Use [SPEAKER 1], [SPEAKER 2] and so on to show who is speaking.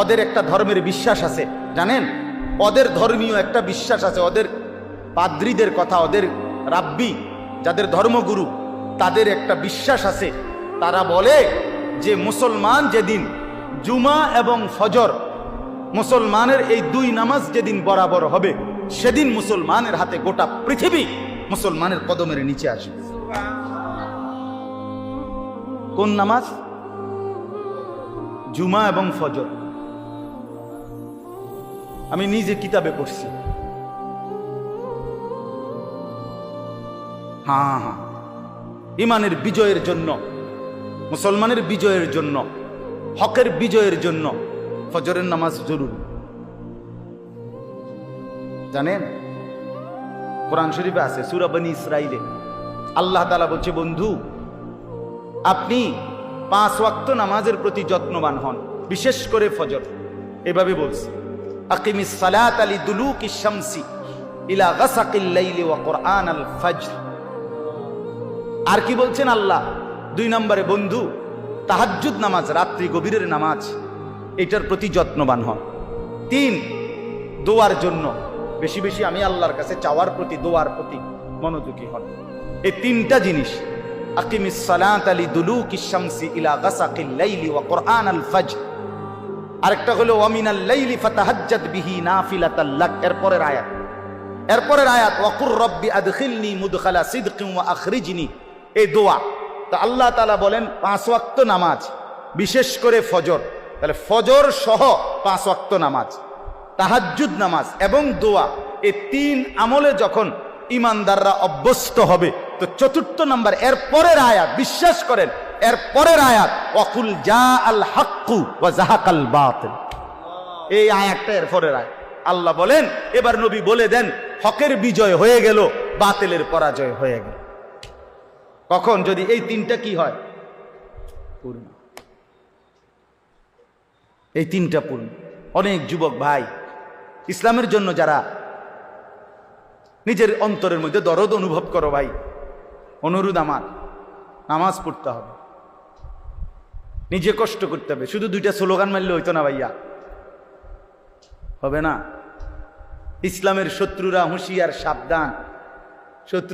[SPEAKER 1] ওদের একটা ধর্মের বিশ্বাস আছে, জানেন? ওদের ধর্মীয় একটা বিশ্বাস আছে, ওদের পাদ্রীদের কথা, ওদের রাব্বি যাদের ধর্মগুরু তাদের একটা বিশ্বাস আছে। তারা বলে যে মুসলমান যেদিন জুমা এবং ফজর, মুসলমানের এই দুই নামাজ যেদিন বরাবর হবে, সেদিন মুসলমানের হাতে গোটা পৃথিবী মুসলমানের কদমের নিচে আসবে। কোন নামাজ? জুমা এবং ফজর। আমি নিজে কিতাবে পড়ছি। হ্যাঁ, ইমানের বিজয়ের জন্য, মুসলমানের বিজয়ের জন্য, হকের বিজয়ের জন্য ফজরের নামাজ জরুরি। জানেন, কোরআন শরীফে আছে, সূরা বনী ইসরাইলে আল্লাহ তাআলা বলছে, বন্ধু আপনি 5 ওয়াক্ত নামাজের প্রতি যত্নবান হন, বিশেষ করে ফজর। এভাবে বলছে, আকিমিস সালাতা লিদুলুকিশ শামসি ইলা গাসাকিল লাইলি ওয়া কুরআনাল ফজর। আর কি বলছেন আল্লাহ? 2 নম্বরে, বন্ধু তাহাজ্জুদ নামাজ, রাত্রি গভীরের নামাজ, এটার প্রতি যত্নবান হন। 3, দোয়ার জন্য বেশি বেশি আমি আল্লাহর কাছে চাওয়ার প্রতি, দোয়ার প্রতি মনোযোগী হন। এই 3টা জিনিস, আকিমিস সালাতা লিদুলুকিশ শামসি ইলা গাসাকিল লাইলি ওয়া কুরআনাল ফজর। আরেকটা হলো ওয়া মিনাল লাইলি ফাতাহাজ্জাদ বিহি নাফিলাতাল লাক। এরপরের আয়াত ওয়া কুর রব্বি আদখিলনি মুদখালা সিদকিন ওয়া আখরিজনি, এই দোয়া। তো আল্লাহ তাআলা বলেন 5 ওয়াক্ত নামাজ, বিশেষ করে ফজর। তাহলে ফজর সহ 5 ওয়াক্ত নামাজ, তাহাজ্জুদ নামাজ এবং দোয়া, এই 3 আমলে যখন ইমানদাররা অভ্যস্ত হবে, তো 4 নাম্বার এর পরের আয়াত, বিশ্বাস করেন এর পরের আয়াত ওয়াকুল জাআল হাক্কু ওয়া যাহাকাল বাতিল, এই আয়াতটা এর পরের আয়াত। আল্লাহ বলেন, এবার নবী বলে দেন, হকের বিজয় হয়ে গেল, বাতিলের পরাজয় হয়ে গেল। কখন? যদি এই 3টা কি হয়? পূর্ণ। এই 3টা পূর্ণ। অনেক যুবক ভাই ইসলামের জন্য যারা নিজের অন্তরের মধ্যে দরদ অনুভব করো, ভাই অনুরোধ আমার, নামাজ পড়তে হবে, নিজে কষ্ট করতে হবে। শুধু 2টা স্লোগান মারলে হইতো না ভাইয়া, হবে না। ইসলামের শত্রুরা হুঁশিয়ার, সাবধান। শত্রু